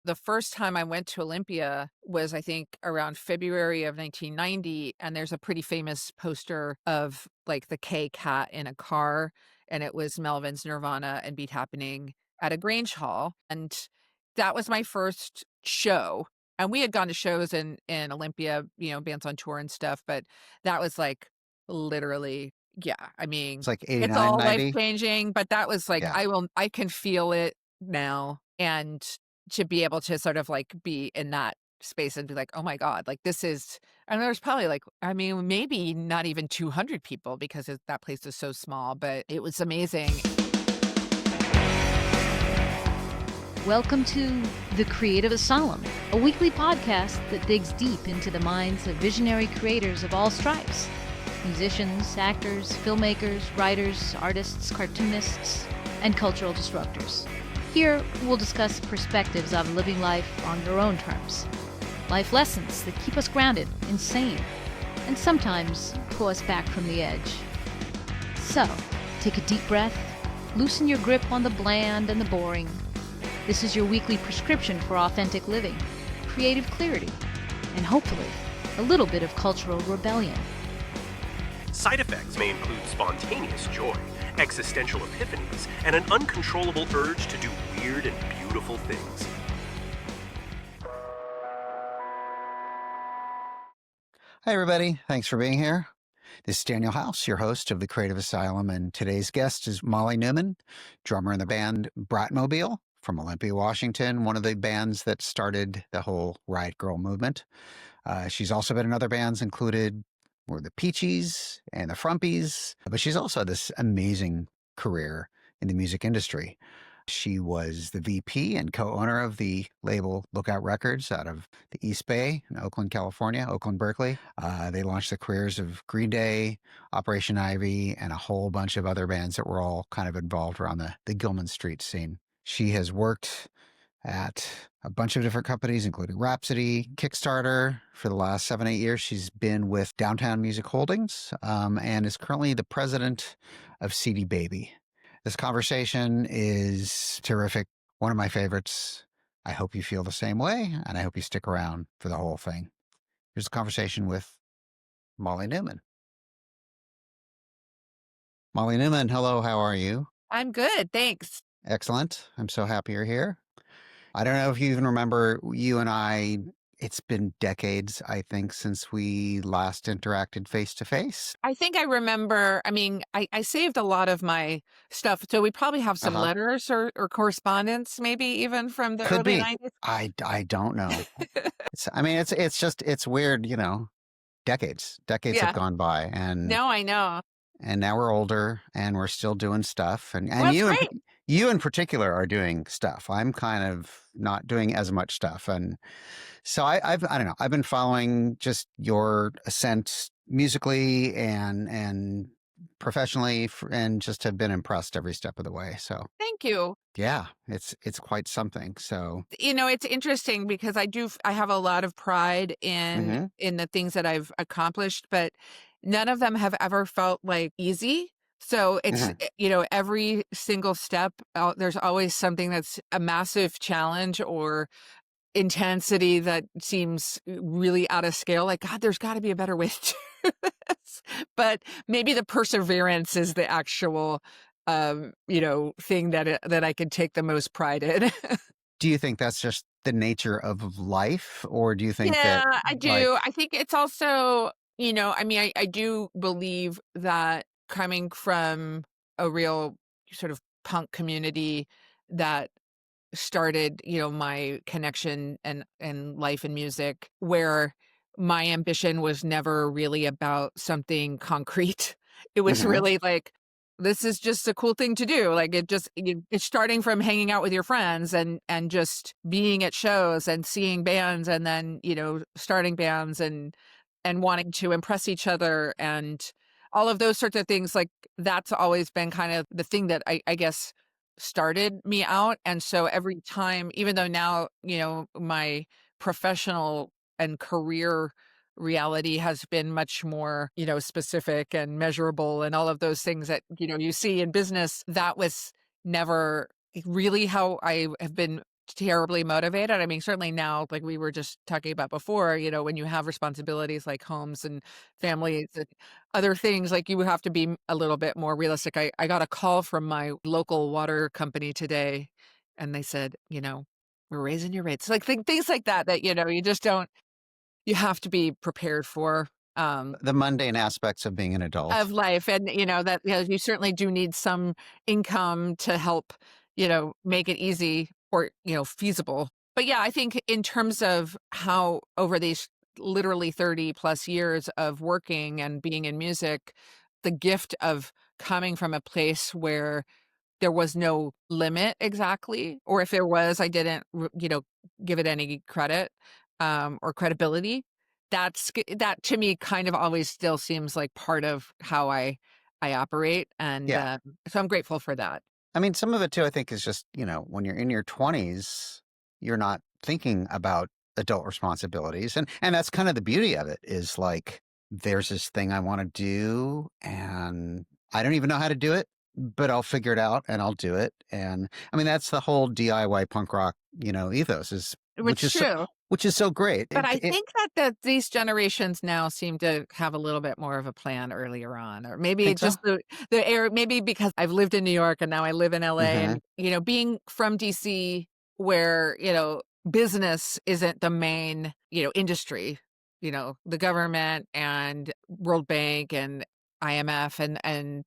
The first time I went to Olympia was, I think, around February of 1990, and there's a pretty famous poster of, like, the K cat in a car, and it was Melvin's Nirvana and Beat Happening at a Grange Hall, and that was my first show, and we had gone to shows in Olympia, bands on tour and stuff, but that was, like, literally yeah, I mean, It's like it's 89, all 90. life-changing, but that was, like, Yeah. I can feel it now, and to be able to sort of, like, be in that space and be like, "Oh my god," like, this is and there's probably, like, I mean, maybe not even 200 people because that place is so small, but it was amazing. Welcome to The Creative Asylum, a weekly podcast that digs deep into the minds of visionary creators of all stripes. Musicians, actors, filmmakers, writers, artists, cartoonists, and cultural disruptors. Here, we'll discuss perspectives of living life on your own terms. Life lessons that keep us grounded and sane, and sometimes pull us back from the edge. So, take a deep breath, loosen your grip on the bland and the boring. This is your weekly prescription for authentic living, creative clarity, and hopefully, a little bit of cultural rebellion. Side effects may include spontaneous joy, existential epiphanies, and an uncontrollable urge to do weird and beautiful things. Hi, everybody. Thanks for being here. This is Daniel House, your host of The Creative Asylum, and today's guest is Molly Neuman, drummer in the band Bratmobile from Olympia, Washington, one of the bands that started the whole Riot Grrrl movement. She's also been in other bands, included were the Peaches and the Frumpies, but she's also had this amazing career in the music industry. She was the VP and co-owner of the label Lookout Records out of the East Bay in Oakland, California, Oakland, Berkeley. They launched the careers of Green Day, Operation Ivy, and a whole bunch of other bands that were all kind of involved around the Gilman Street scene. She has worked at a bunch of different companies, including Rhapsody, Kickstarter. For the last 7-8 years, she's been with Downtown Music Holdings and is currently the president of CD Baby. This conversation is terrific. One of my favorites. I hope you feel the same way, and I hope you stick around for the whole thing. Here's a conversation with Molly Neuman. Molly Neuman, hello, how are you? I'm good, thanks. Excellent. I'm so happy you're here. I don't know if you even remember you and I, it's been decades, I think, since we last interacted face to face. I think I remember, I mean, I saved a lot of my stuff, so we probably have some Uh-huh. letters or correspondence, maybe even from the Could early be. 90s. I don't know. It's weird, decades have Yeah. gone by, and No, I know. now we're older and we're still doing stuff. And Well, that's great. you in particular are doing stuff. I'm kind of not doing as much stuff. And so I don't know, I've been following just your ascent musically and professionally and just have been impressed every step of the way. So Thank you. yeah, it's quite something. So It's interesting because I have a lot of pride mhm, in the things that I've accomplished, but none of them have ever felt like easy. So it's, mhm. every single step out, there's always something that's a massive challenge or intensity that seems really out of scale. Like, God, there's got to be a better way to do this. But maybe the perseverance is the actual, thing that I could take the most pride in. Do you think that's just the nature of life, or do you think that Yeah, I like do. I think it's also, I mean, I do believe that coming from a real sort of punk community that started, my connection and life in music, where my ambition was never really about something concrete. It was mhm, really like, this is just a cool thing to do. Like it's starting from hanging out with your friends and just being at shows and seeing bands and then, starting bands and wanting to impress each other and all of those sorts of things. Like that's always been kind of the thing that I guess started me out. And so every time, even though now, my professional and career reality has been much more, specific and measurable and all of those things that, you see in business, that was never really how I have been terribly motivated. I mean, certainly now, like we were just talking about before, when you have responsibilities like homes and families and other things, like you have to be a little bit more realistic. I got a call from my local water company today, and they said, we're raising your rates. Like things like that, you just don't, you have to be prepared for. The mundane aspects of being an adult. Of life, and that you certainly do need some income to help make it easy or feasible. But yeah, I think in terms of how over these literally 30 plus years of working and being in music, the gift of coming from a place where there was no limit exactly, or if there was, I didn't give it any credit or credibility. That to me kind of always still seems like part of how I operate, and Yeah. so I'm grateful for that. I mean, some of it too, I think, is just, when you're in your 20s, you're not thinking about adult responsibilities. And that's kind of the beauty of it, is like, there's this thing I want to do, and I don't even know how to do it, but I'll figure it out and I'll do it. And I mean, that's the whole DIY punk rock, ethos, Which is true. which is so great. But I think that these generations now seem to have a little bit more of a plan earlier on, or maybe Think so? just the air, maybe because I've lived in New York and now I live in LA, Mhm. and being from DC, where business isn't the main industry, the government and World Bank and IMF and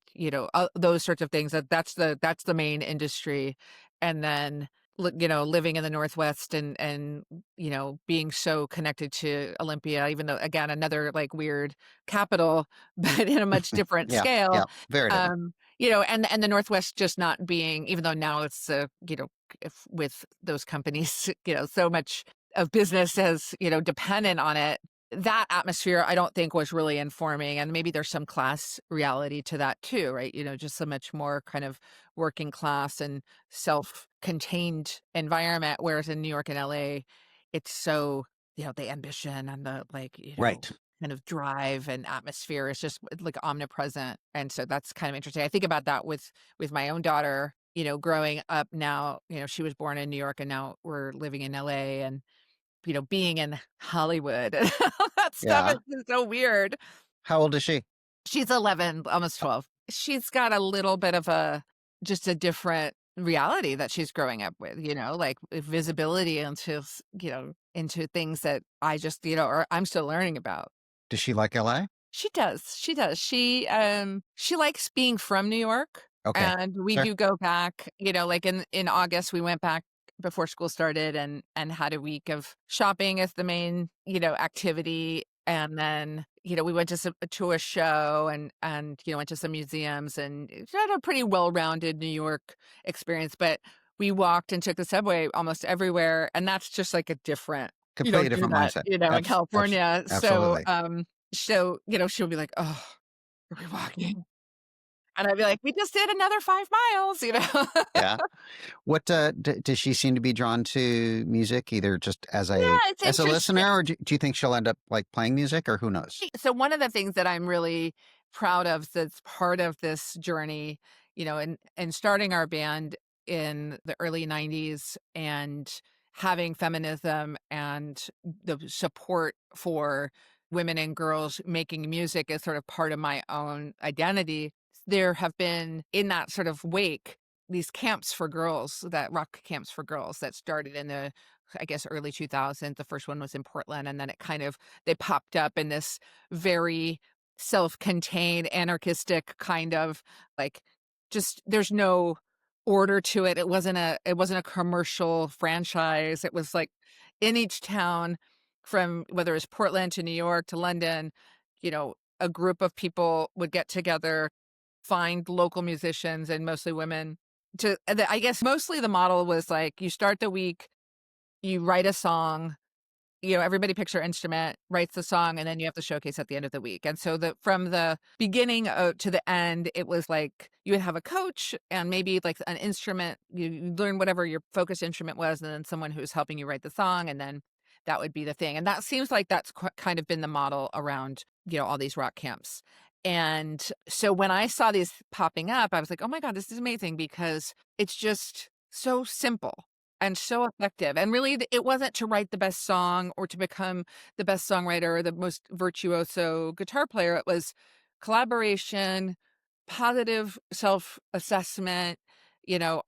those sorts of things, that's the main industry, and then living in the Northwest and being so connected to Olympia, even though, again, another like weird capital, but in a much different Yeah, scale. very different. And the Northwest just not being, even though now it's, if with those companies, so much of business is, dependent on it. That atmosphere, I don't think, was really informing. And maybe there's some class reality to that too, right? Just so much more kind of working class and self-contained environment. Whereas in New York and LA, it's so, the ambition and the Right. kind of drive and atmosphere is just like omnipresent. And so that's kind of interesting. I think about that with my own daughter, growing up now, she was born in New York and now we're living in LA, and being in Hollywood and all that stuff Yeah. is so weird. How old is she? She's 11, almost 12. She's got a little bit of just a different reality that she's growing up with, like visibility into, into things that I just, or I'm still learning about. Does she like LA? She does. She does. She likes being from New York. Okay. And we Sure. do go back, like in August, we went back before school started and had a week of shopping as the main, activity. And then, we went to a show and went to some museums, and had a pretty well-rounded New York experience. But we walked and took the subway almost everywhere. And that's just like a different, you Completely don't do different that, mindset. in California. Absolutely. So, she'll be like, oh, are we walking? And I'd be like, we just did another 5 miles, Yeah. What does she seem to be drawn to music, either just as Yeah, a it's as a interesting. listener, or do you think she'll end up like playing music, or who knows? So one of the things that I'm really proud of that's part of this journey, and starting our band in the early 90s and having feminism and the support for women and girls making music as sort of part of my own identity. There have been, in that sort of wake, these camps for girls, that rock camps for girls that started in the, I guess, early 2000s. The first one was in Portland, and then they popped up in this very self-contained, anarchistic kind of like, just there's no order to it. It wasn't a commercial franchise. It was like in each town, from whether it's Portland to New York to London, a group of people would get together, find local musicians and mostly women. I guess mostly the model was like, you start the week, you write a song, everybody picks their instrument, writes the song, and then you have to showcase at the end of the week. And so from the beginning to the end, it was like you would have a coach and maybe like an instrument. You learn whatever your focus instrument was, and then someone who's helping you write the song, and then that would be the thing. And that seems like that's kind of been the model around, all these rock camps. And so when I saw these popping up, I was like, oh my God, this is amazing, because it's just so simple. and so effective. And really, it wasn't to write the best song or to become the best songwriter or the most virtuoso guitar player. It was collaboration, positive self-assessment,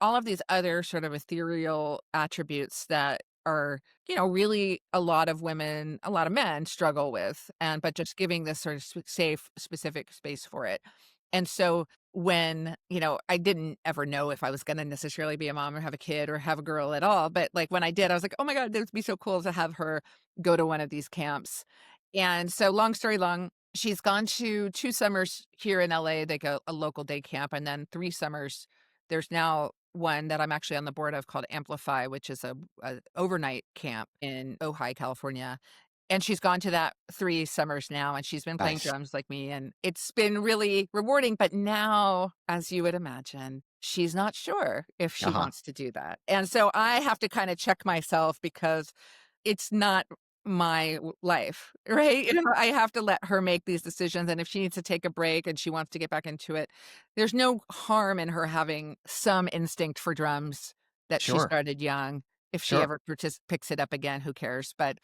all of these other sort of ethereal attributes that are, really a lot of women, a lot of men struggle with, but just giving this sort of safe, specific space for it. And so when, I didn't ever know if I was going to necessarily be a mom or have a kid or have a girl at all. But like when I did, I was like, oh my God, this would be so cool to have her go to one of these camps. And so long story long, she's gone to 2 summers here in LA, like a local day camp, and then 3 summers. There's now one that I'm actually on the board of called Amplify, which is a overnight camp in Ojai, California. And she's gone to that 3 summers now, and she's been playing Nice. drums like me, and it's been really rewarding. But now, as you would imagine, she's not sure if she wants to do that. And so I have to kind of check myself because it's not my life, right? I have to let her make these decisions. And if she needs to take a break and she wants to get back into it, there's no harm in her having some instinct for drums that she Sure. started young. If she Sure. ever picks it up again, who cares? But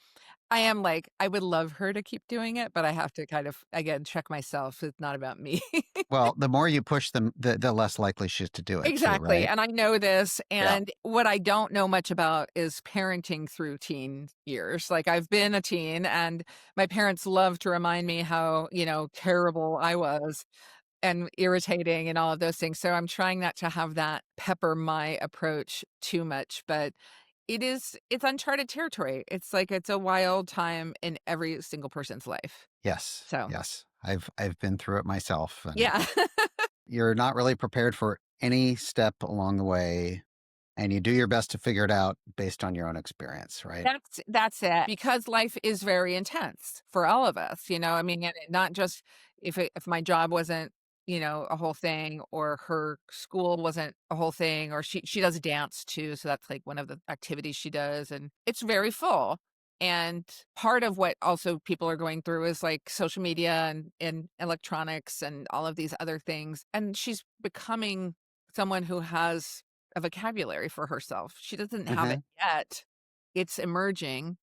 I am like, I would love her to keep doing it, but I have to kind of, again, check myself. It's not about me. Well, the more you push them, the less likely she is to do it. Exactly. Too, right? And I know this. Yeah. And what I don't know much about is parenting through teen years. Like I've been a teen, and my parents love to remind me how, terrible I was and irritating and all of those things. So I'm trying not to have that pepper my approach too much, but it's uncharted territory. It's like it's a wild time in every single person's life. Yes. So yes, I've been through it myself. And yeah. you're not really prepared for any step along the way, and you do your best to figure it out based on your own experience, right? That's it. Because life is very intense for all of us, I mean, and not just if my job wasn't, a whole thing, or her school wasn't a whole thing, or she does dance too. So that's like one of the activities she does. And it's very full. And part of what also people are going through is like social media and electronics and all of these other things. And she's becoming someone who has a vocabulary for herself. She doesn't have it yet. It's emerging.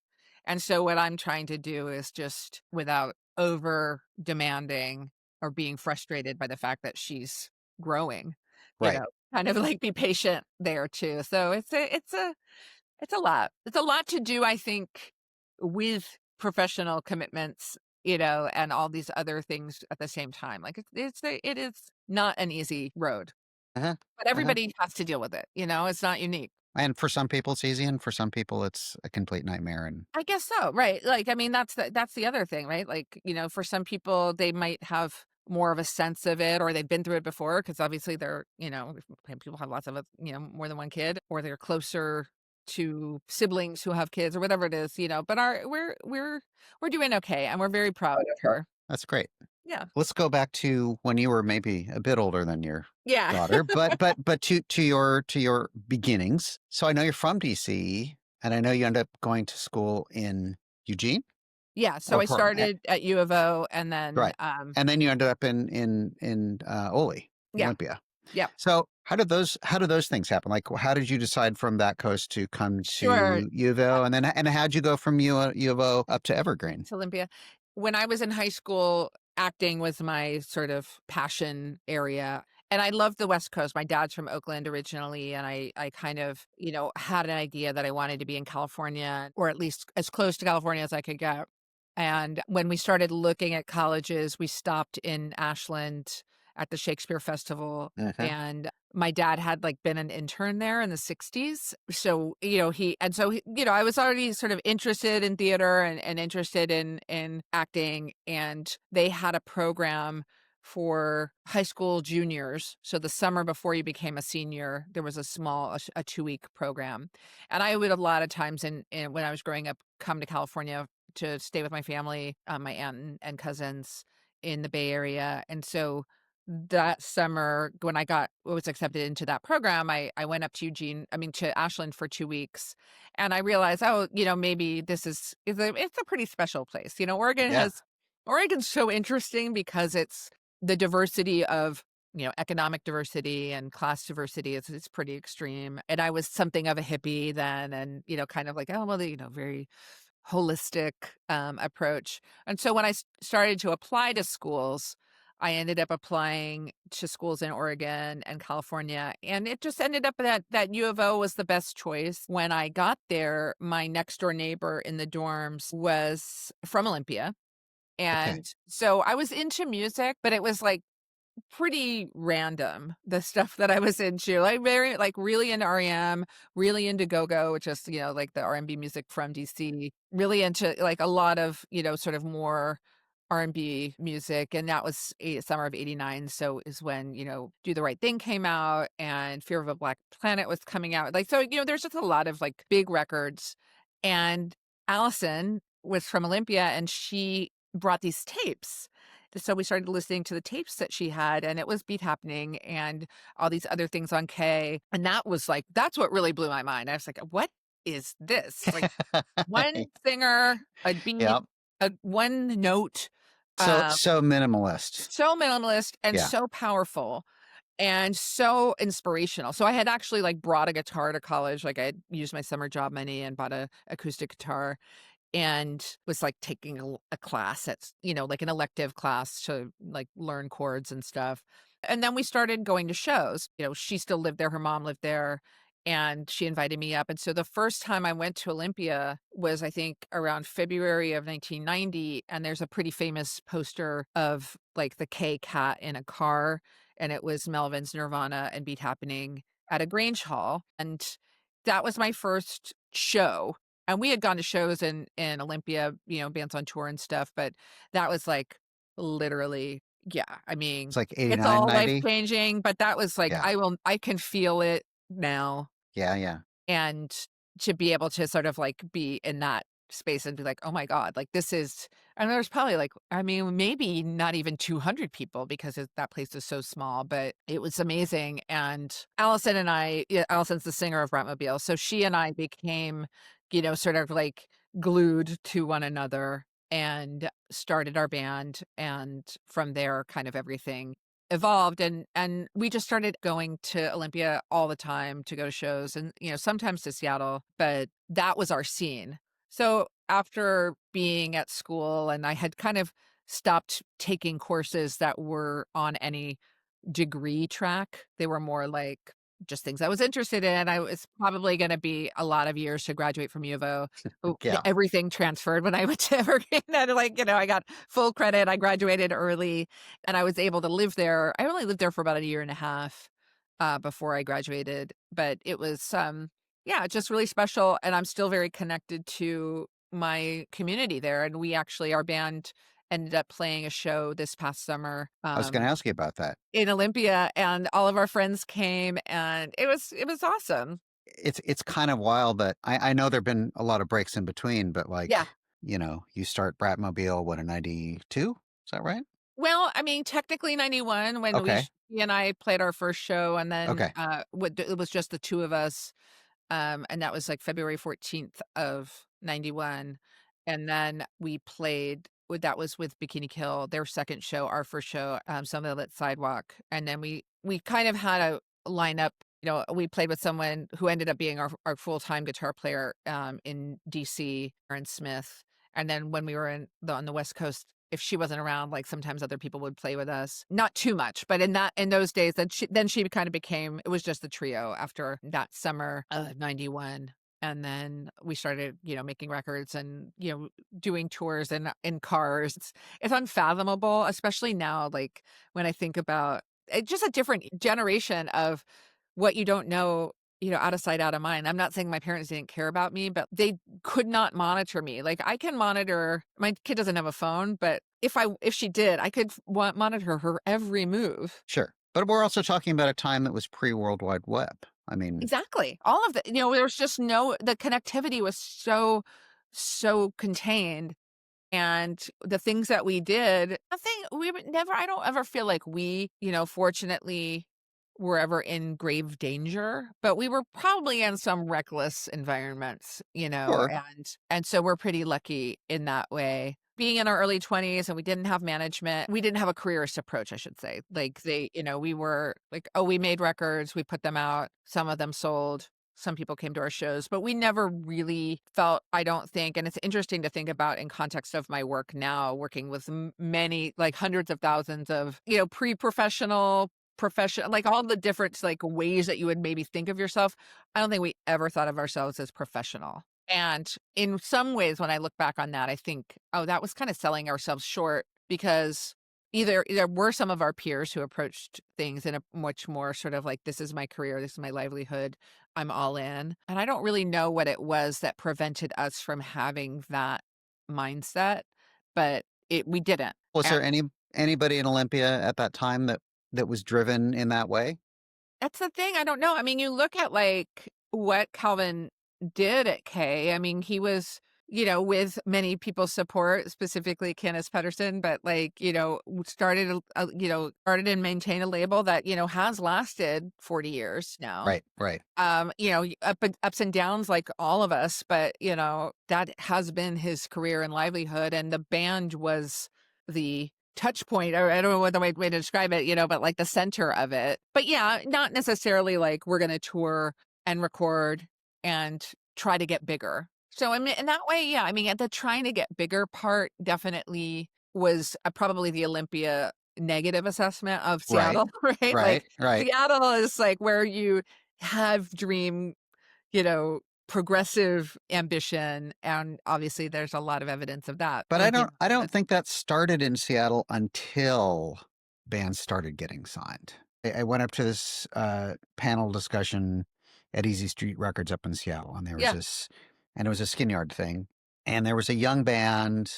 And so what I'm trying to do is just, without over demanding or being frustrated by the fact that she's growing, Right. kind of like be patient there too. So it's a lot. It's a lot to do, I think, with professional commitments, and all these other things at the same time. Like it is not an easy road, but everybody has to deal with it. It's not unique. And for some people it's easy, and for some people it's a complete nightmare. And I guess so, right? Like, I mean, that's the other thing, right? Like, for some people, they might have more of a sense of it, or they've been through it before, because obviously they're, people have lots of, more than one kid, or they're closer to siblings who have kids, or whatever it is, But we're doing okay, and we're very proud of her. that's great. Yeah. Let's go back to when you were maybe a bit older than your Yeah. daughter, but to your beginnings. So I know you're from DC, and I know you ended up going to school in Eugene. Yeah. So I started at U of O, and then Right. And then you ended up in Olympia. Yeah. So how did those things happen? Like, how did you decide from that coast to come Sure. to U of O, and how'd you go from U of O up to Evergreen? To Olympia. When I was in high school, acting was my sort of passion area. And I loved the West Coast. My dad's from Oakland originally, and I kind of, had an idea that I wanted to be in California, or at least as close to California as I could get. And when we started looking at colleges, we stopped in Ashland at the Shakespeare Festival. And my dad had been an intern there in the 60s. So, I was already sort of interested in theater and interested in acting. And they had a program for high school juniors. So the summer before you became a senior, there was a 2-week program. And I would a lot of times when I was growing up, come to California to stay with my family, my aunt and cousins in the Bay Area. And so that summer, when I was accepted into that program, I went up to to Ashland for 2 weeks, and I realized, maybe this is it's a pretty special place. Oregon's so interesting because it's the diversity of economic diversity and class diversity is pretty extreme. And I was something of a hippie then, and, kind of like, oh, well, very holistic approach. And so when I started to apply to schools, I ended up applying to schools in Oregon and California, and it just ended up that U of O was the best choice. When I got there, my next door neighbor in the dorms was from Olympia. Okay. And so I was into music, but it was like pretty random, the stuff that I was into. Like very really into REM, really into go-go, which is, like the R&B music from DC, really into like a lot of, sort of more R&B music. And that was summer of 89. So is when, Do the Right Thing came out and Fear of a Black Planet was coming out. Like, so, there's just a lot of like big records. And Allison was from Olympia and she brought these tapes. So we started listening to the tapes that she had, and it was Beat Happening and all these other things on K. And that's what really blew my mind. I was like, what is this? Like one singer, a beat, Yep. one note. So minimalist. So minimalist and Yeah. so powerful and so inspirational. So I had actually like brought a guitar to college. Like I had used my summer job money and bought a acoustic guitar and was like taking a class that's, like an elective class to like learn chords and stuff. And then we started going to shows. She still lived there. Her mom lived there. And she invited me up. And so the first time I went to Olympia was, I think, around February of 1990. And there's a pretty famous poster of like the K cat in a car. And it was Melvin's Nirvana and Beat Happening at a Grange Hall. And that was my first show. And we had gone to shows in Olympia, bands on tour and stuff. But that was like literally, yeah. I mean, It's like it's 89, all 90. life changing. But that was like, Yeah. I can feel it now. Yeah. And to be able to sort of like be in that space and be like, oh my God, like this is, and there's probably like, I mean, maybe not even 200 people because that place is so small, but it was amazing. And Allison's the singer of Bratmobile. So she and I became, sort of like glued to one another and started our band. And from there, kind of everything evolved, and we just started going to Olympia all the time to go to shows and sometimes to Seattle, but that was our scene. So after being at school, and I had kind of stopped taking courses that were on any degree track. They were more like just things I was interested in. I was probably going to be a lot of years to graduate from U of O. Yeah. Everything transferred when I went to Evergreen. And I got full credit. I graduated early and I was able to live there. I only lived there for about a year and a half before I graduated. But it was, just really special. And I'm still very connected to my community there. And our band ended up playing a show this past summer. I was going to ask you about that. In Olympia, and all of our friends came, and it was awesome. It's kind of wild that I know there've been a lot of breaks in between, but like, Yeah. You start Bratmobile in 92? Is that right? Well, I mean, technically 91 when Okay. she and I played our first show, and then Okay. it was just the two of us, and that was like February 14th of 91, and then we played. That was with Bikini Kill, their second show, our first show, Some of the Lit Sidewalk, and then we kind of had a lineup. We played with someone who ended up being our full-time guitar player in DC, Aaron Smith. And then when we were on the West Coast, if she wasn't around, like sometimes other people would play with us. Not too much, but in those days, then she kind of became, it was just the trio after that summer of 91. And then we started, making records and, doing tours in cars. It's unfathomable, especially now, like when I think about just a different generation of what you don't know, out of sight, out of mind. I'm not saying my parents didn't care about me, but they could not monitor me. Like I can monitor, my kid doesn't have a phone, but if she did, I could monitor her every move. Sure. But we're also talking about a time that was pre-World Wide Web. I mean, exactly. All of the, there's just the connectivity was so contained. And the things that we did, I don't ever feel like we, fortunately were ever in grave danger, but we were probably in some reckless environments, Sure. and so we're pretty lucky in that way. Being in our early 20s and we didn't have management, we didn't have a careerist approach, I should say. Like we were like, oh, we made records, we put them out, some of them sold. Some people came to our shows, but we never really felt, I don't think, and it's interesting to think about in context of my work now, working with many, like hundreds of thousands of, pre-professional, professional, like all the different like ways that you would maybe think of yourself. I don't think we ever thought of ourselves as professional. And in some ways, when I look back on that, I think, oh, that was kind of selling ourselves short, because either were some of our peers who approached things in a much more sort of like, this is my career, this is my livelihood, I'm all in. And I don't really know what it was that prevented us from having that mindset, but we didn't. Was there anybody in Olympia at that time that was driven in that way? That's the thing. I don't know. I mean, you look at like what Calvin did at K. I mean, he was, with many people's support, specifically Candace Pedersen, but like, started and maintained a label that, has lasted 40 years now. Right. Ups and downs like all of us, but, that has been his career and livelihood. And the band was the touch point, or I don't know what the way to describe it, but like the center of it. But yeah, not necessarily like we're going to tour and record and try to get bigger. So I mean, in that way, yeah, I mean, the trying to get bigger part definitely was probably the Olympia negative assessment of Seattle, right? Like Seattle is like where you have dream, progressive ambition, and obviously there's a lot of evidence of that. But I don't think that started in Seattle until bands started getting signed. I went up to this panel discussion at Easy Street Records up in Seattle, and there was and it was a Skin Yard thing, and there was a young band,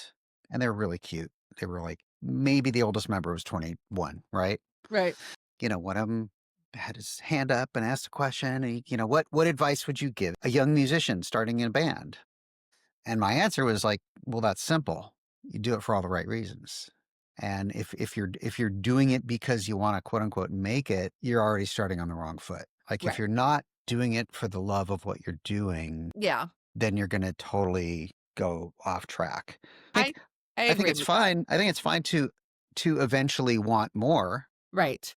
and they were really cute. They were like, maybe the oldest member was 21, right? Right. One of them had his hand up and asked a question. And, what advice would you give a young musician starting in a band? And my answer was like, well, that's simple. You do it for all the right reasons. And if you're doing it because you want to quote unquote make it, you're already starting on the wrong foot. Like if you're not doing it for the love of what you're doing, then you're going to totally go off track. I think it's fine. I think it's fine to eventually want more. Right.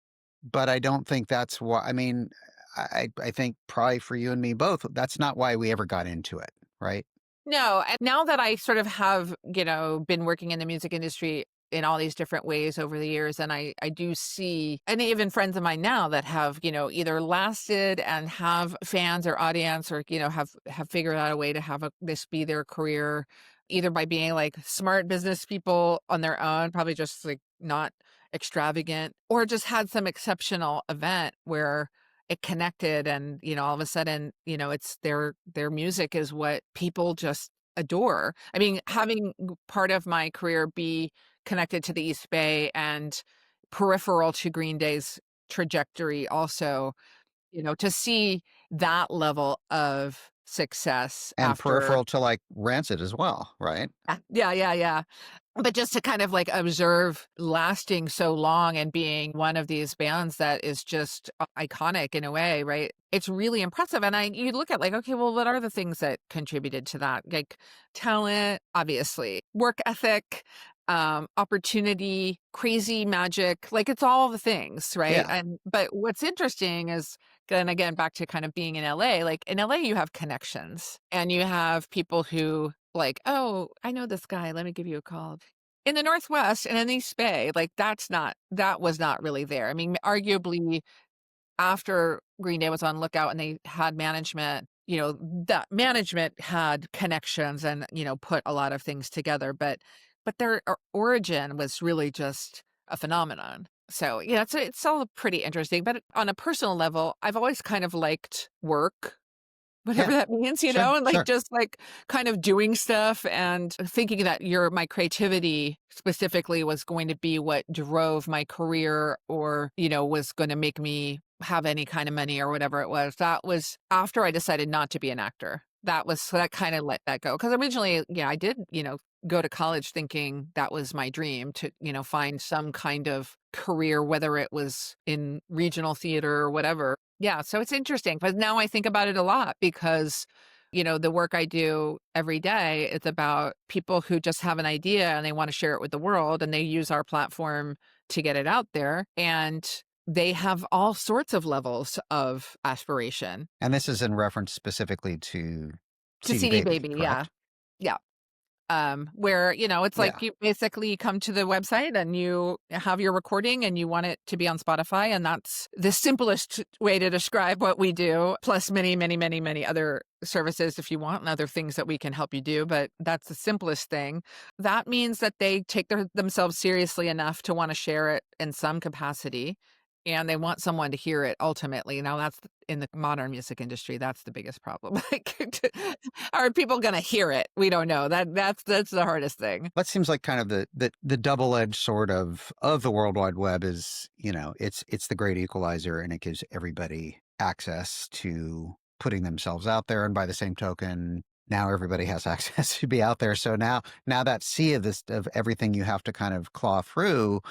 But I don't think that's why. I mean, I think probably for you and me both, that's not why we ever got into it, right? No. And now that I sort of have, been working in the music industry in all these different ways over the years, and I do see, and even friends of mine now that have, either lasted and have fans or audience, or, have figured out a way to have this be their career, either by being like smart business people on their own, probably just like not extravagant, or just had some exceptional event where it connected, and all of a sudden it's their music is what people just adore. I mean, having part of my career be connected to the East Bay and peripheral to Green Day's trajectory also, to see that level of success and peripheral to like Rancid as well, right? Yeah. But just to kind of like observe lasting so long and being one of these bands that is just iconic in a way, right? It's really impressive. And you look at like, okay, well, what are the things that contributed to that? Like talent, obviously, work ethic, opportunity, crazy magic, like it's all the things, right? Yeah. But what's interesting is, and again, back to kind of being in LA, like in LA, you have connections and you have people who like, oh, I know this guy, let me give you a call. In the Northwest and in the East Bay, like that was not really there. I mean, arguably after Green Day was on Lookout and they had management, that management had connections and, put a lot of things together, but their origin was really just a phenomenon. So yeah, it's all pretty interesting. But on a personal level, I've always kind of liked work, whatever that means, and like just like kind of doing stuff and thinking that my creativity specifically was going to be what drove my career, or, was going to make me have any kind of money or whatever it was. That was after I decided not to be an actor. That kind of let that go. Because originally, I did, go to college thinking that was my dream to, find some kind of career, whether it was in regional theater or whatever. Yeah. So it's interesting. But now I think about it a lot because, the work I do every day is about people who just have an idea and they want to share it with the world and they use our platform to get it out there. And they have all sorts of levels of aspiration. And this is in reference specifically to To CD CD Baby, Baby, yeah. correct? Yeah. Where, it's Yeah. like you basically come to the website and you have your recording and you want it to be on Spotify. And that's the simplest way to describe what we do, plus many, many, many, many other services if you want and other things that we can help you do. But that's the simplest thing. That means that they take themselves seriously enough to want to share it in some capacity. And they want someone to hear it ultimately. Now, that's in the modern music industry. That's the biggest problem. Like, are people going to hear it? We don't know. That's the hardest thing. That seems like kind of the double-edged sword of the World Wide Web is, it's the great equalizer and it gives everybody access to putting themselves out there. And by the same token, now everybody has access to be out there. So now that sea of everything you have to kind of claw through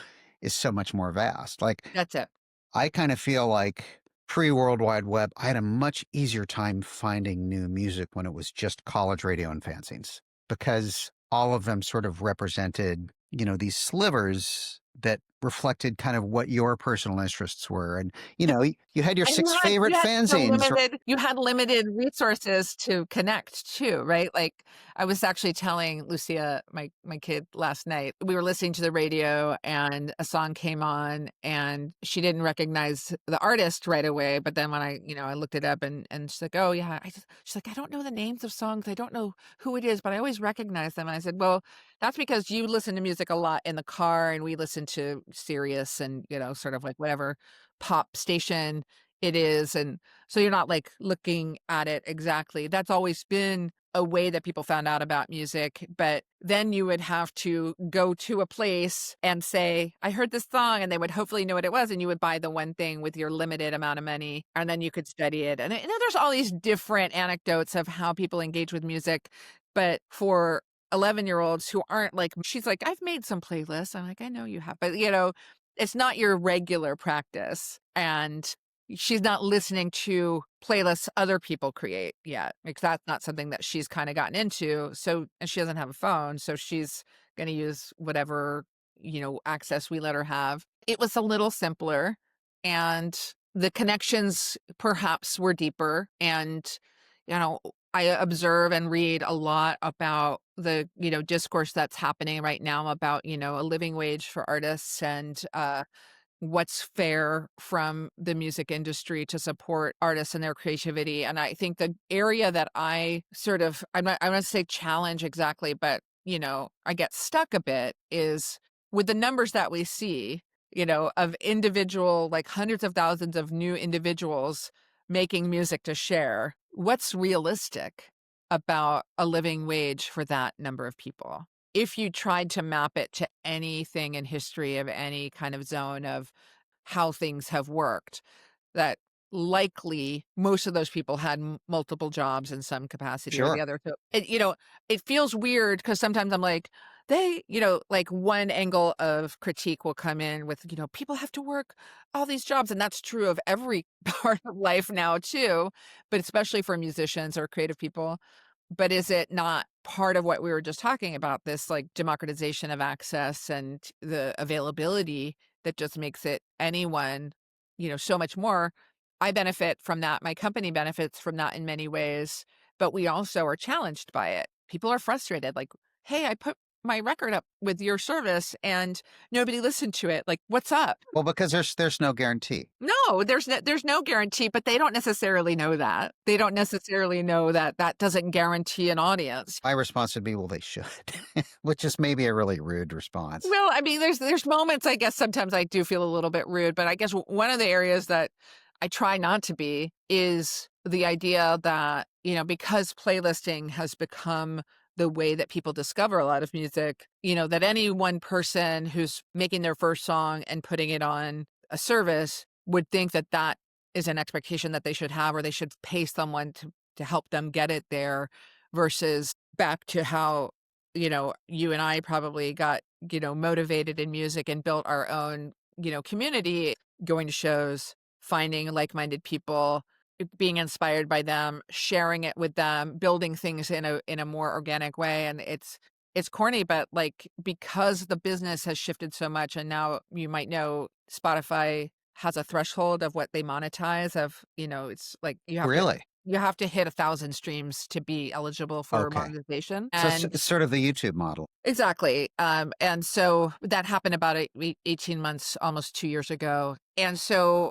is so much more vast. Like, That's it. I kind of feel like pre-World Wide Web, I had a much easier time finding new music when it was just college radio and fanzines, because all of them sort of represented, these slivers that reflected kind of what your personal interests were. And, you had your And six favorite fanzines. you had limited resources to connect too, right? Like I was actually telling Lucia, my kid, last night, we were listening to the radio and a song came on and she didn't recognize the artist right away. But then when I looked it up and she's like, oh yeah, she's like, I don't know the names of songs. I don't know who it is, but I always recognize them. And I said, well, that's because you listen to music a lot in the car and we listen to Sirius and, sort of like whatever pop station it is. And so you're not like looking at it exactly. That's always been a way that people found out about music. But then you would have to go to a place and say, I heard this song, and they would hopefully know what it was. And you would buy the one thing with your limited amount of money, and then you could study it. And there's all these different anecdotes of how people engage with music. But for 11-year-olds who aren't like, she's like, I've made some playlists. I'm like, I know you have, but it's not your regular practice. And she's not listening to playlists other people create yet, because that's not something that she's kind of gotten into. So, and she doesn't have a phone. So she's going to use whatever, access we let her have. It was a little simpler and the connections perhaps were deeper. And, I observe and read a lot about the, discourse that's happening right now about, a living wage for artists and what's fair from the music industry to support artists and their creativity. And I think the area that I sort of, I'm not to say challenge exactly, but, I get stuck a bit is with the numbers that we see, of individual, like hundreds of thousands of new individuals making music to share. What's realistic about a living wage for that number of people? If you tried to map it to anything in history of any kind of zone of how things have worked, that likely most of those people had multiple jobs in some capacity or the Sure. other. So, it feels weird because sometimes I'm like, like one angle of critique will come in with, people have to work all these jobs. And that's true of every part of life now too, but especially for musicians or creative people. But is it not part of what we were just talking about, this like democratization of access and the availability that just makes it anyone, so much more? I benefit from that. My company benefits from that in many ways, but we also are challenged by it. People are frustrated. Like, hey, I put my record up with your service and nobody listened to it. Like, what's up? Well, because there's no guarantee. No, there's no guarantee, but they don't necessarily know that. They don't necessarily know that that doesn't guarantee an audience. My response would be, well, they should, which is maybe a really rude response. Well, I mean, there's moments, I guess, sometimes I do feel a little bit rude, but I guess one of the areas that I try not to be is the idea that, because playlisting has become the way that people discover a lot of music, that any one person who's making their first song and putting it on a service would think that that is an expectation that they should have, or they should pay someone to help them get it there, versus back to how you and I probably got, motivated in music and built our own, community, going to shows, finding like-minded people, being inspired by them, sharing it with them, building things in a more organic way. And it's corny, but like, because the business has shifted so much, and now you might know Spotify has a threshold of what they monetize of, it's like Really? you have to hit 1,000 streams to be eligible for Okay. monetization. So And it's sort of the YouTube model. exactly. And so that happened about 18 months, almost 2 years ago. And so,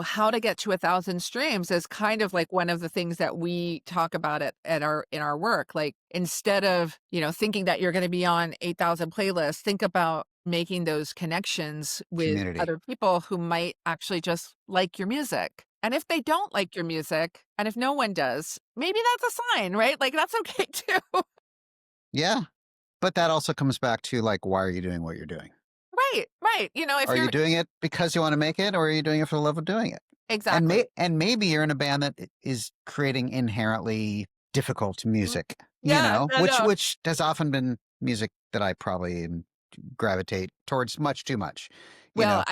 how to get to 1,000 streams is kind of like one of the things that we talk about in our work. Like, instead of, thinking that you're going to be on 8,000 playlists, think about making those connections with Community. other people who might actually just like your music. And if they don't like your music, and if no one does, maybe that's a sign, right? Like, that's okay too. Yeah. But that also comes back to like, why are you doing what you're doing? Right, right. If Are you you're doing it because you want to make it, or are you doing it for the love of doing it? exactly. And maybe you're in a band that is creating inherently difficult Mm, music, yeah, no, no. which has often been music that I probably gravitate towards much too much. Well,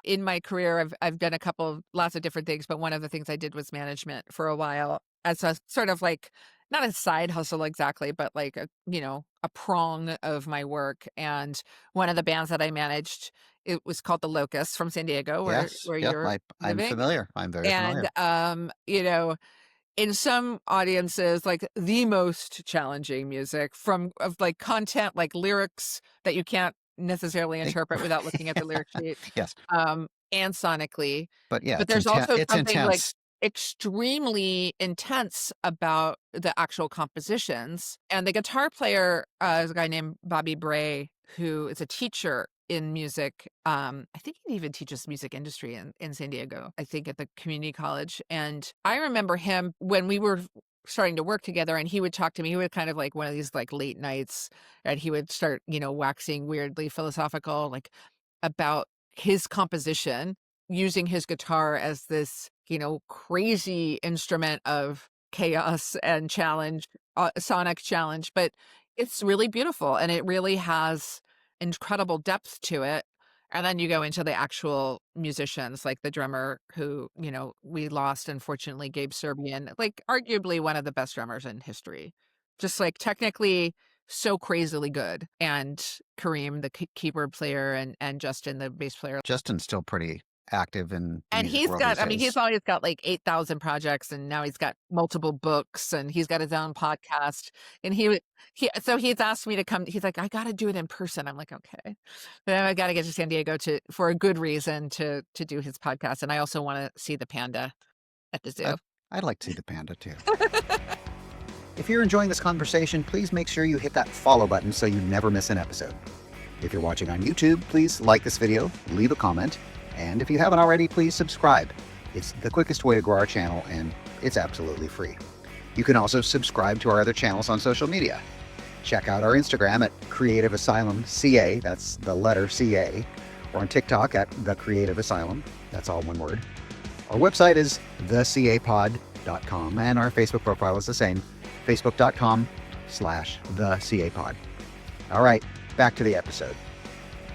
in my career, I've done lots of different things, but one of the things I did was management for a while as a sort of like, not a side hustle exactly, but like a prong of my work. And one of the bands that I managed, it was called The Locusts from San Diego, Yes. where Yep. you're I'm living. familiar. I'm very And familiar. in some audiences, like, the most challenging music of like content, like lyrics that you can't necessarily Think- interpret without looking at the lyric sheet, yes. and sonically. But yeah, But there's also it's something like intense. extremely intense about the actual compositions. And the guitar player is a guy named Bobby Bray, who is a teacher in music. I think he even teaches music industry in San Diego, I think at the community college. And I remember him when we were starting to work together, and he would talk to me. He would kind of like one of these like late nights, and he would start, waxing weirdly philosophical, like about his composition, using his guitar as this, crazy instrument of chaos and challenge, sonic challenge. But it's really beautiful, and it really has incredible depth to it. And then you go into the actual musicians, like the drummer who, we lost, unfortunately, Gabe Serbian, like arguably one of the best drummers in history. Just like technically so crazily good. And Kareem, the keyboard player, and Justin, the bass player. Justin's still pretty active in the And music he's world got, these I mean, he's days. always got like 8,000 projects, and now he's got multiple books, and he's got his own podcast. And so he's asked me to come. He's like, I got to do it in person. I'm like, okay. But I got to get to San Diego for a good reason to do his podcast. And I also want to see the panda at the zoo. I'd like to see the panda too. If you're enjoying this conversation, please make sure you hit that follow button so you never miss an episode. If you're watching on YouTube, please like this video, leave a comment, and if you haven't already, please subscribe. It's the quickest way to grow our channel, and it's absolutely free. You can also subscribe to our other channels on social media. Check out our Instagram at Creative Asylum CA, that's the letter CA, or on TikTok at The Creative Asylum, that's all one word. Our website is thecapod.com, and our Facebook profile is the same, facebook.com/thecapod. All right, back to the episode.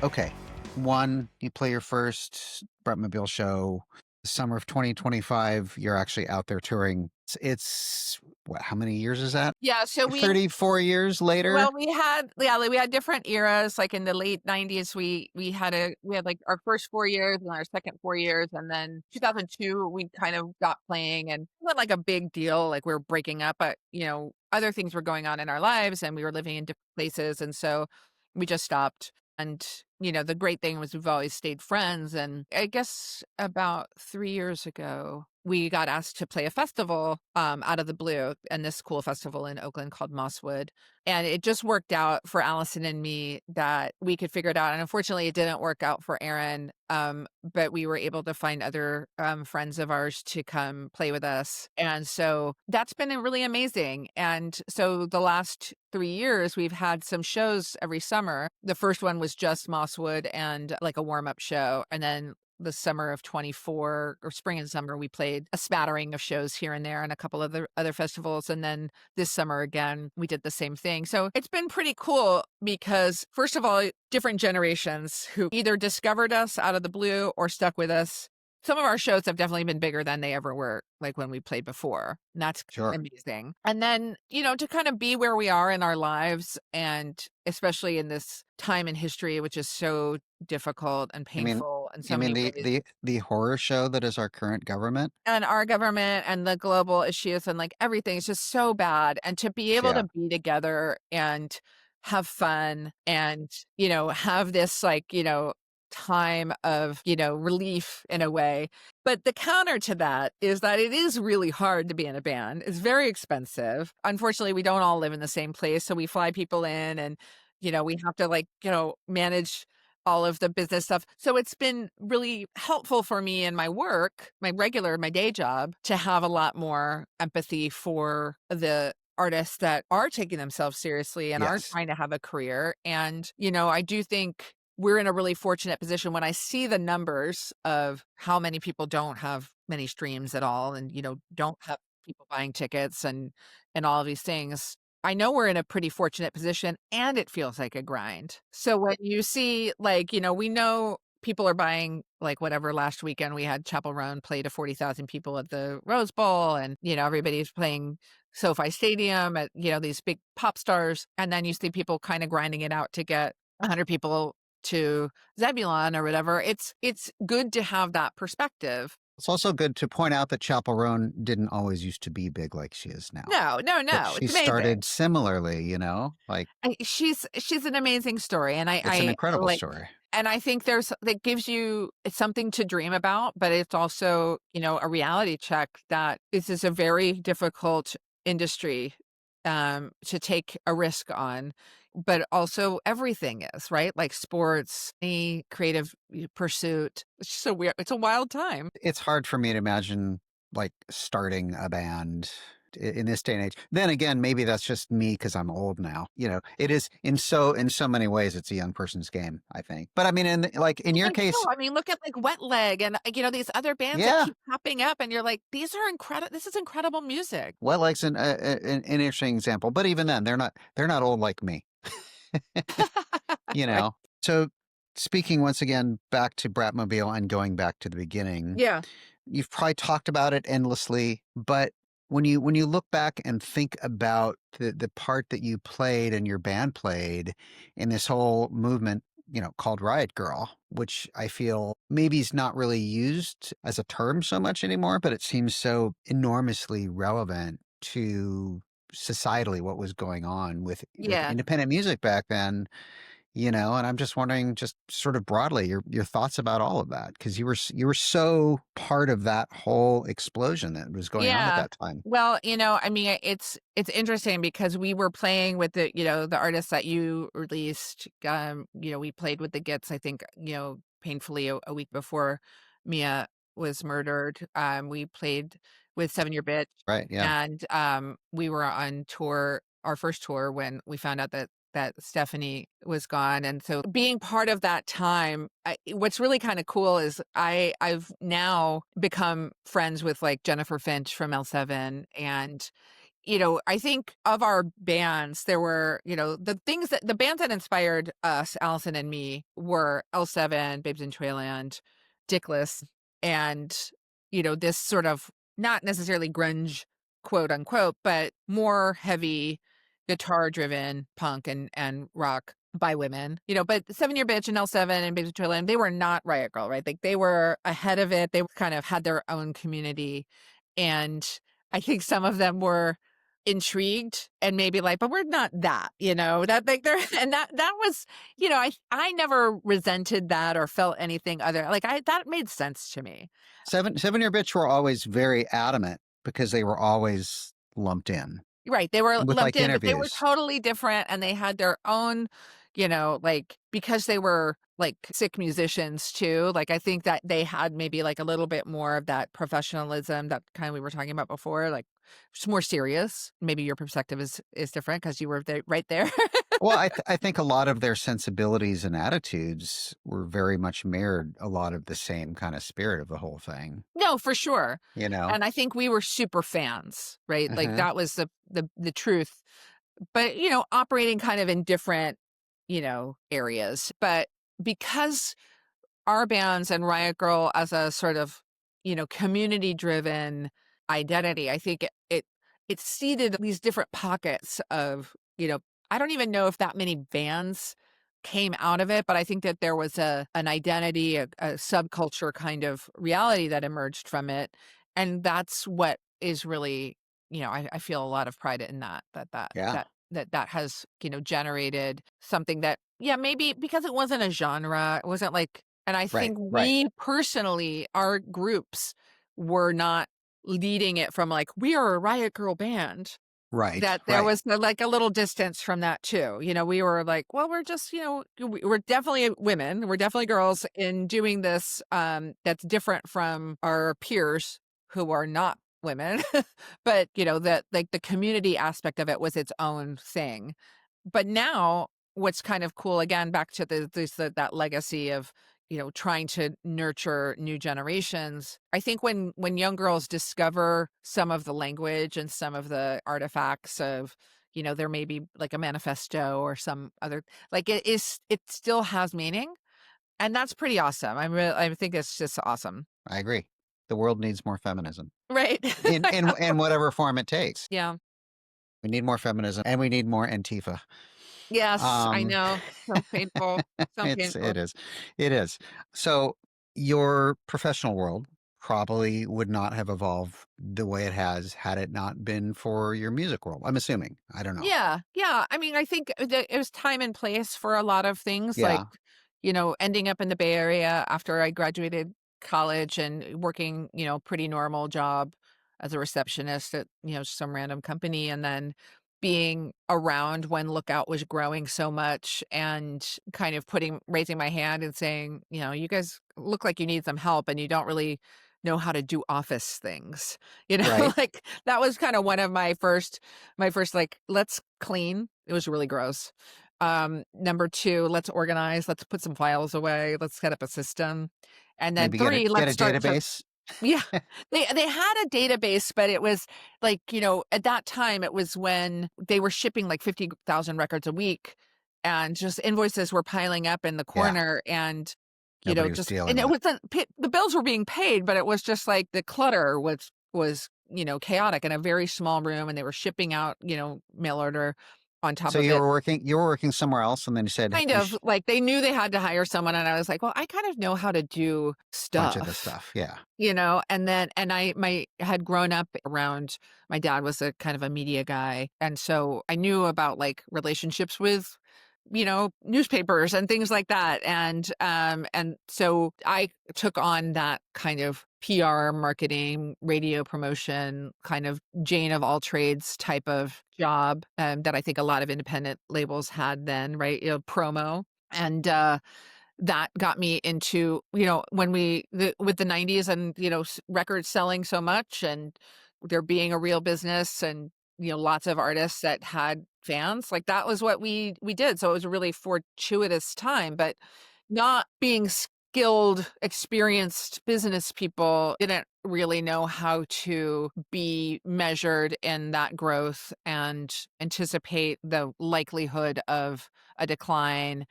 Okay, you play your first Bratmobile show, summer of 2025, you're actually out there touring. It's what, how many years is that? Yeah. So 34 years later? well, we had different eras. Like in the late 90s, we had like our first 4 years and our second 4 years, and then 2002 we kind of got playing, and it wasn't like a big deal, like we were breaking up, but other things were going on in our lives, and we were living in different places, and so we just stopped. And the great thing was we've always stayed friends. And I guess about 3 years ago, we got asked to play a festival out of the blue, and this cool festival in Oakland called Mosswood. And it just worked out for Allison and me that we could figure it out. And unfortunately, it didn't work out for Aaron, but we were able to find other friends of ours to come play with us. And so that's been really amazing. And so the last 3 years, we've had some shows every summer. The first one was just Mosswood and like a warm-up show. And then the summer of 24 or spring and summer, we played a smattering of shows here and there and a couple of other festivals. And then this summer again, we did the same thing. So it's been pretty cool because, first of all, different generations who either discovered us out of the blue or stuck with us. Some of our shows have definitely been bigger than they ever were, like when we played before. And that's Sure. amazing. And then, to kind of be where we are in our lives, and especially in this time in history, which is so difficult and painful in so many ways. The horror show that is our current government? And our government and the global issues and like everything is just so bad. And to be able to be together and have fun and, have this time of, relief in a way. But the counter to that is that it is really hard to be in a band. It's very expensive. Unfortunately, we don't all live in the same place. So we fly people in and, we have to manage all of the business stuff. So it's been really helpful for me in my work, my day job, to have a lot more empathy for the artists that are taking themselves seriously and are trying to have a career. And, I do think we're in a really fortunate position when I see the numbers of how many people don't have many streams at all and, don't have people buying tickets and all of these things. I know we're in a pretty fortunate position and it feels like a grind. So when you see we know people are buying whatever, last weekend we had Chapel Roan play to 40,000 people at the Rose Bowl and, everybody's playing SoFi Stadium at, these big pop stars. And then you see people kind of grinding it out to get 100 people to Zebulon or whatever. It's good to have that perspective. It's also good to point out that Chapel Roan didn't always used to be big like she is now. No. She started similarly, she's an amazing story, and it's an incredible story. And I think that gives you something to dream about, but it's also a reality check that this is a very difficult industry to take a risk on. But also everything is, right? Like sports, any creative pursuit. It's just weird. It's a wild time. It's hard for me to imagine starting a band in this day and age. Then again, maybe that's just me because I'm old now. It is in so many ways, it's a young person's game, I think. But I mean, in your case, look at Wet Leg and these other bands that keep popping up, and you're like, these are incredible. This is incredible music. Wet Leg's an interesting example, but even then, they're not old like me. Right. So speaking once again back to Bratmobile and going back to the beginning, you've probably talked about it endlessly, but when you look back and think about the part that you played and your band played in this whole movement, called Riot Grrrl, which I feel maybe is not really used as a term so much anymore, but it seems so enormously relevant to societally what was going on with independent music back then, and I'm just wondering, just sort of broadly, your thoughts about all of that, because you were so part of that whole explosion that was going on at that time. Well, it's interesting because we were playing with the the artists that you released. We played with the Gits, I think, painfully a week before Mia was murdered. We played with 7 Year Bitch. Right. Yeah. And we were on tour, our first tour, when we found out that Stephanie was gone. And so being part of that time, what's really kind of cool is I've now become friends with Jennifer Finch from L7. And, I think of our bands, there were, the bands that inspired us, Allison and me, were L7, Babes in Toyland, Dickless, and, this sort of not necessarily grunge, quote unquote, but more heavy guitar driven punk and rock by women, but 7 Year Bitch and L7 and Babes in Toyland, they were not Riot Grrrl, right? They were ahead of it. They kind of had their own community. And I think some of them were intrigued and maybe but we're not that, that they're, and that was, I never resented that or felt anything other. That made sense to me. 7 Year Bitch were always very adamant because they were always lumped in. Right. They were with lumped in, but they were interviews. totally different, and they had their own, like because they were like sick musicians too. Like I think that they had maybe like a little bit more of that professionalism that kind of we were talking about before, like it's more serious. Maybe your perspective is different because you were there, right there. Well, I think a lot of their sensibilities and attitudes were very much mirrored a lot of the same kind of spirit of the whole thing, No, for sure. you know? And I think we were super fans, right? Like Hmm. that was the truth. But, operating kind of in different, areas. But because our bands and Riot Grrrl as a sort of, community driven identity, I think it seeded these different pockets of, I don't even know if that many bands came out of it, but I think that there was an identity, a subculture kind of reality that emerged from it. And that's what is really, I feel a lot of pride in Yeah. that has, generated something that, yeah, maybe because it wasn't a genre, it wasn't like, and I Right. think Right. we personally, our groups were not leading it from like, we are a Riot Grrrl band. Right. That there Right. was like a little distance from that too. We were like, well, we're just, we're definitely women. We're definitely girls in doing this that's different from our peers who are not women. But, that like the community aspect of it was its own thing. But now what's kind of cool, again, back to that legacy of, trying to nurture new generations. I think when young girls discover some of the language and some of the artifacts of, there may be like a manifesto or some other, like it still has meaning. And that's pretty awesome. I think it's just awesome. I agree. The world needs more feminism Right. in I in know. in whatever form it takes. Yeah. We need more feminism and we need more Antifa. Yes, I Um, know. So painful. So it painful. is. It is. So your professional world probably would not have evolved the way it has had it not been for your music world. I'm assuming. I don't know. Yeah, yeah. I mean, I think that it was time and place for a lot of things, like, Yeah. ending up in the Bay Area after I graduated college and working, pretty normal job as a receptionist at, some random company, and then being around when Lookout was growing so much and kind of raising my hand and saying, you guys look like you need some help and you don't really know how to do office things, Right. like that was kind of one of my first like, let's clean. It was really gross. Number two, let's organize, let's put some files away, let's set up a system. And then Maybe get a three, get let's a start to, database. yeah. They had a database, but it was like, at that time it was when they were shipping like 50,000 records a week and just invoices were piling up in the Yeah. corner and Nobody was just, dealing and it with it. wasn't, the bills were being paid, but it was just like the clutter was, chaotic in a very small room, and they were shipping out, mail order on top So of you it. were working somewhere else and then you said Kind of like they knew they had to hire someone. And I was like, well, I kind of know how to do bunch of the stuff, stuff. Yeah. and I had grown up around, my dad was a kind of a media guy. And so I knew about like relationships with, newspapers and things like that. And so I took on that kind of PR, marketing, radio promotion, kind of Jane of all trades type of job, that I think a lot of independent labels had then, right? Promo. And that got me into, when with the 90s and, records selling so much and there being a real business and, lots of artists that had fans, like that was what we did. So it was a really fortuitous time, but not being skilled, experienced business people didn't really know how to be measured in that growth and anticipate the likelihood of a decline,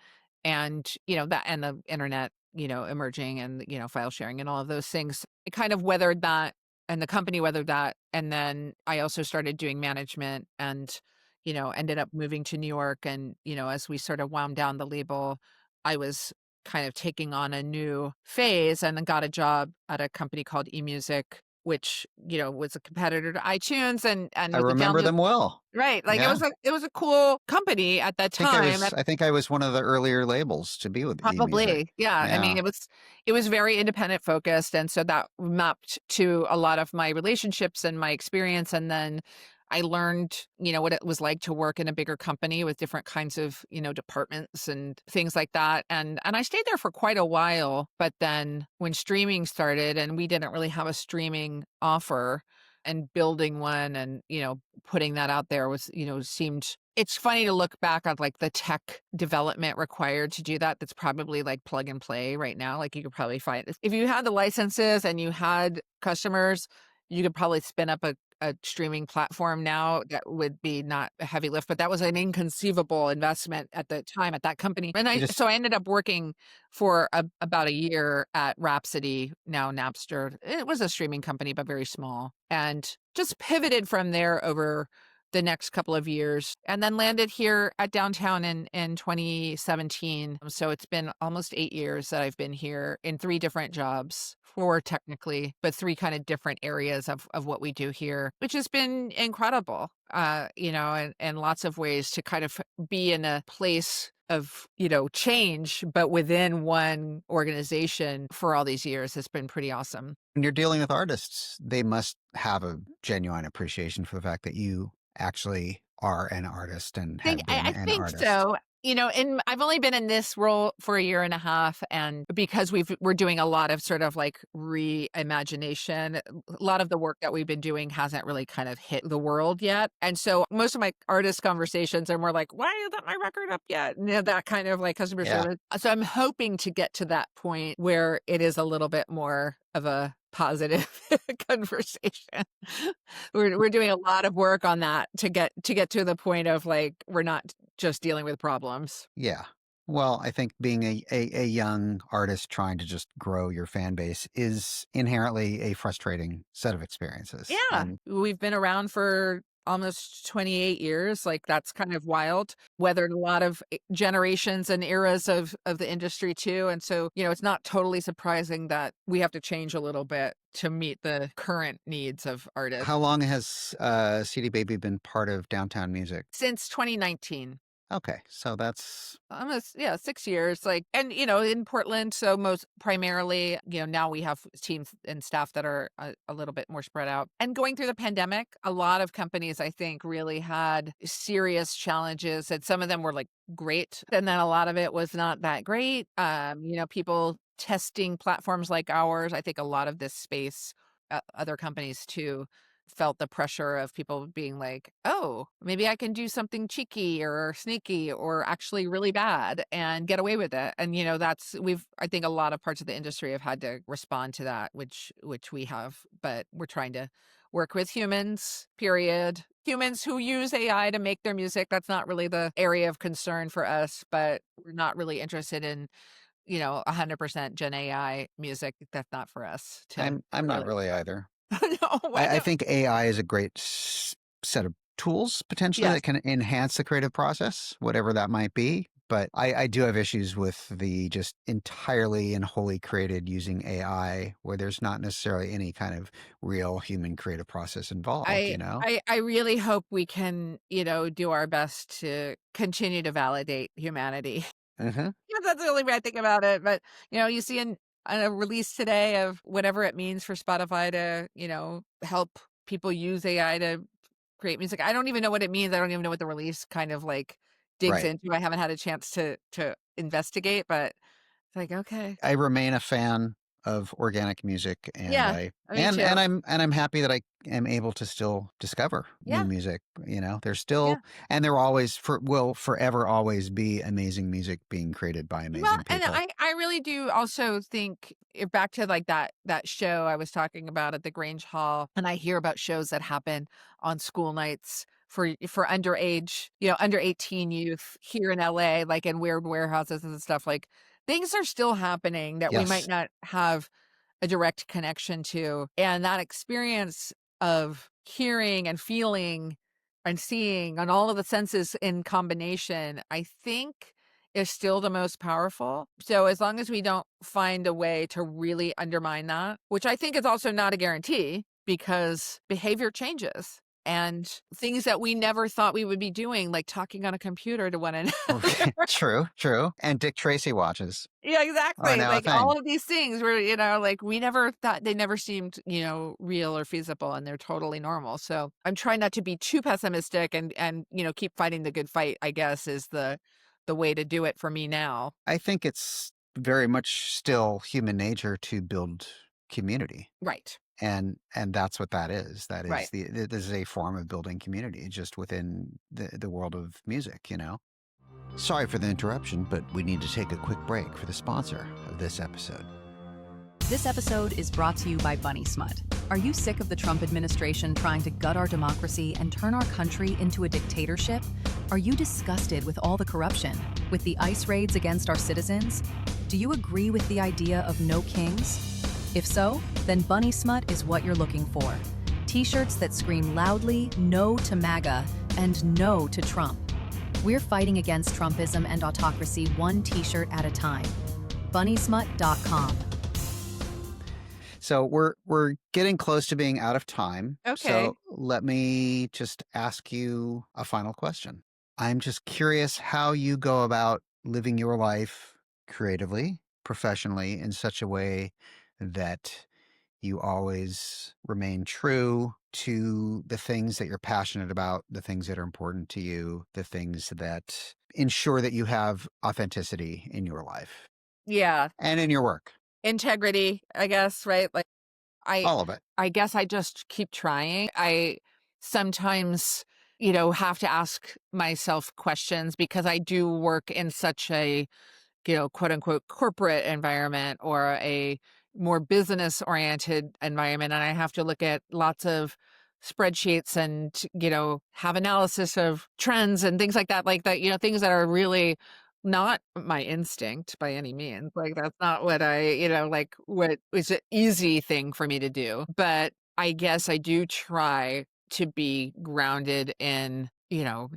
and that, and the internet emerging, and file sharing and all of those things. It kind of weathered that, and the company weathered that. And then I also started doing management and ended up moving to New York. And as we sort of wound down the label, I was kind of taking on a new phase, and then got a job at a company called eMusic, which was a competitor to iTunes, and I with the remember download. them well. Right. Like Yeah. it was a cool company at that time. I think I was one of the earlier labels to be with eMusic. Probably. Yeah. I mean, Yeah. it was very independent focused. And so that mapped to a lot of my relationships and my experience. And then I learned, what it was like to work in a bigger company with different kinds of, departments and things like that. And I stayed there for quite a while. But then when streaming started and we didn't really have a streaming offer, and building one and, putting that out there was, seemed, it's funny to look back on like the tech development required to do that. That's probably like plug and play right now. Like you could probably find, if you had the licenses and you had customers, you could probably spin up a streaming platform now that would be not a heavy lift, but that was an inconceivable investment at the time at that company. And so I ended up working for about a year at Rhapsody, now Napster. It was a streaming company, but very small, and just pivoted from there over the next couple of years and then landed here at downtown in 2017. So it's been almost 8 years that I've been here in 3 different jobs, 4 technically, but 3 kind of different areas of what we do here, which has been incredible, and lots of ways to kind of be in a place of, change, but within one organization for all these years has been pretty awesome. When you're dealing with artists, they must have a genuine appreciation for the fact that you actually are an artist and have been I an think artist. so. I've only been in this role for a year and a half, and because we're doing a lot of sort of like reimagination, a lot of the work that we've been doing hasn't really kind of hit the world yet. And so most of my artist conversations are more like, why isn't my record up yet? That kind of like customer service. So I'm hoping to get to that point where it is a little bit more of a positive conversation. We're doing a lot of work on that to get to the point of like we're not just dealing with problems. Yeah. Well, I think being a young artist trying to just grow your fan base is inherently a frustrating set of experiences. Yeah. We've been around for almost 28 years. Like that's kind of wild. Weathered a lot of generations and eras of the industry too. And so, it's not totally surprising that we have to change a little bit to meet the current needs of artists. How long has CD Baby been part of downtown music? Since 2019. Okay, so that's almost 6 years. Like, and in Portland, so most primarily, now we have teams and staff that are a little bit more spread out. And going through the pandemic, a lot of companies I think really had serious challenges, and some of them were like great, and then a lot of it was not that great. People testing platforms like ours. I think a lot of this space, other companies too, felt the pressure of people being like, oh, maybe I can do something cheeky or sneaky or actually really bad and get away with it. And, I think a lot of parts of the industry have had to respond to that, which we have, but we're trying to work with humans, period. Humans who use AI to make their music. That's not really the area of concern for us, but we're not really interested in 100% Gen AI music. That's not for us. I'm not really either. No, I think AI is a great set of tools potentially that can enhance the creative process, whatever that might be. But I do have issues with the just entirely and wholly created using AI where there's not necessarily any kind of real human creative process involved, I really hope we can, do our best to continue to validate humanity. Mm-hmm. That's the only way I think about it. But, you see a release today of whatever it means for Spotify to, help people use AI to create music. I don't even know what it means. I don't even know what the release kind of like digs into. I haven't had a chance to investigate, but it's like, okay. I remain a fan of organic music, and I'm happy that I am able to still discover new music. There's still and there will forever always be amazing music being created by amazing people. And I really do also think back to like that show I was talking about at the Grange Hall, and I hear about shows that happen on school nights for underage, under 18 youth here in LA, like in weird warehouses and stuff. Like things are still happening that we might not have a direct connection to. And that experience of hearing and feeling and seeing on all of the senses in combination, I think is still the most powerful. So as long as we don't find a way to really undermine that, which I think is also not a guarantee because behavior changes. and things that we never thought we would be doing, like talking on a computer to one another. Okay. True. And Dick Tracy watches Yeah, are exactly. now a Like all thing. of these things were, like we never thought they never seemed, real or feasible, and they're totally normal. So I'm trying not to be too pessimistic and keep fighting the good fight, I guess, is the way to do it for me now. I think it's very much still human nature to build community. Right. And that's what that is. That is Right. this is a form of building community just within the world of music, Sorry for the interruption, but we need to take a quick break for the sponsor of this episode. This episode is brought to you by Bunny Smut. Are you sick of the Trump administration trying to gut our democracy and turn our country into a dictatorship? Are you disgusted with all the corruption, with the ICE raids against our citizens? Do you agree with the idea of no kings? If so, then Bunny Smut is what you're looking for. T-shirts that scream loudly no to MAGA and no to Trump. We're fighting against Trumpism and autocracy one t-shirt at a time. BunnySmut.com. So we're getting close to being out of time. Okay. So let me just ask you a final question. I'm just curious how you go about living your life creatively, professionally, in such a way that you always remain true to the things that you're passionate about, the things that are important to you, the things that ensure that you have authenticity in your life Yeah. and in your work. Integrity, I guess, right? Like All of it. I guess I just keep trying. I sometimes, have to ask myself questions because I do work in such a, quote unquote, corporate environment or a more business oriented environment. And I have to look at lots of spreadsheets and, have analysis of trends and things like that, things that are really not my instinct by any means. Like that's not what what is an easy thing for me to do. But I guess I do try to be grounded in,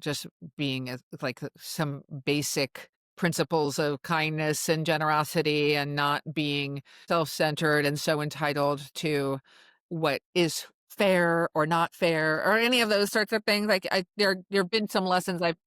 just being like some basic principles of kindness and generosity and not being self-centered and so entitled to what is fair or not fair or any of those sorts of things. Like there have been some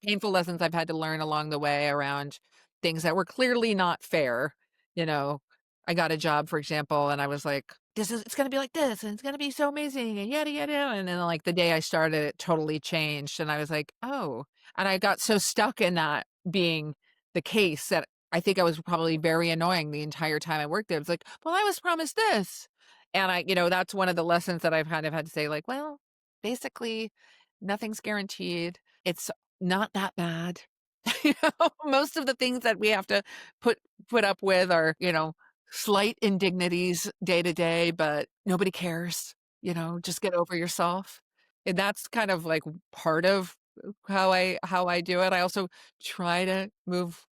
painful lessons I've had to learn along the way around things that were clearly not fair. I got a job, for example, and I was like, it's going to be like this and it's going to be so amazing and yada, yada. And then like the day I started, it totally changed. And I was like, oh, and I got so stuck in that being the case that I think I was probably very annoying the entire time I worked there. It's like, well, I was promised this. And that's one of the lessons that I've kind of had to say, like, well, basically nothing's guaranteed. It's not that bad. Most of the things that we have to put up with are, slight indignities day to day, but nobody cares, just get over yourself. And that's kind of like part of how I do it. I also try to move,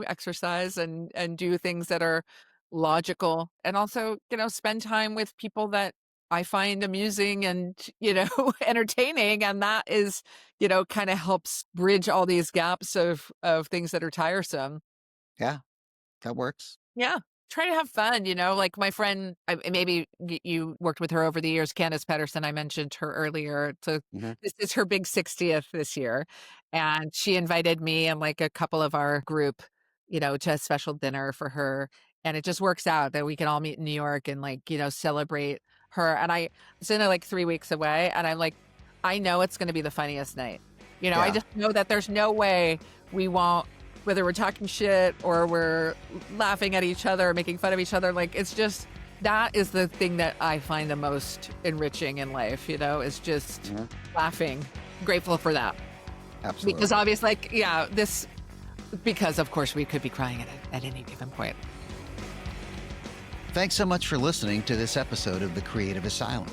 exercise and do things that are logical and also, spend time with people that I find amusing and, entertaining. And that is, kind of helps bridge all these gaps of things that are tiresome. Yeah, that works. Yeah. Try to have fun, like my friend, maybe you worked with her over the years, Candace Pedersen, I mentioned her earlier. So this is her big 60th this year. And she invited me and like a couple of our group, to a special dinner for her. And it just works out that we can all meet in New York and like, celebrate her. And it's in like 3 weeks away. And I'm like, I know it's going to be the funniest night. I just know that there's no way we won't, whether we're talking shit or we're laughing at each other, making fun of each other. Like, it's just, that is the thing that I find the most enriching in life, is just laughing. Grateful for that. Absolutely. Because obviously, because of course we could be crying at any given point. Thanks so much for listening to this episode of The Creative Asylum.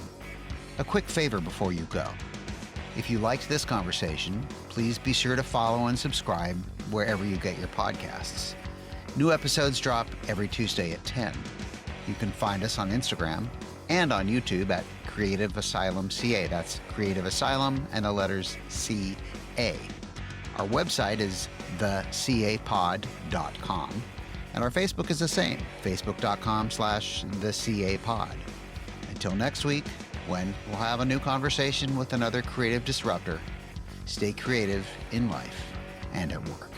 A quick favor before you go. If you liked this conversation, please be sure to follow and subscribe wherever you get your podcasts. New episodes drop every Tuesday at 10. You can find us on Instagram and on YouTube at Creative Asylum CA. That's Creative Asylum and the letters CA. Our website is thecapod.com. And our Facebook is the same, facebook.com/thecapod. Until next week, when we'll have a new conversation with another creative disruptor. Stay creative in life and at work.